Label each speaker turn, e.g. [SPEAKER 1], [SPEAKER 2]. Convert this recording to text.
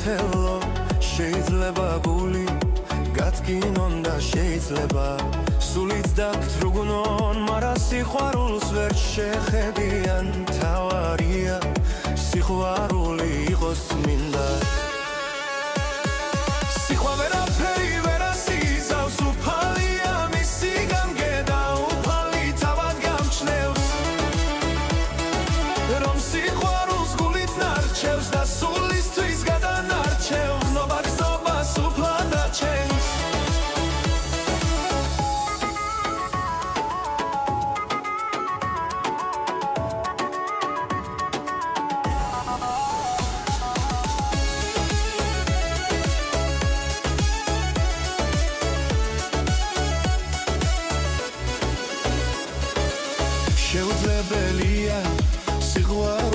[SPEAKER 1] სახელო შეიძლება გული გადგინონ და შეიძლება სულით დაგთრუგნონ მარა სიყვარულს ვერ შეხედიან თავარია სიყვარული იყოს მინდა სიყვარული ვერაფერი ვერ ასიზავს უფალია მისი გამგედა უფალი თავად გამჩნევს რომ სიყვარულს გულით ნარჩევს და სულისთვის გადანარჩევს ნობა გზნობას უფლად აჩენს შეუძლებელია სიყვარული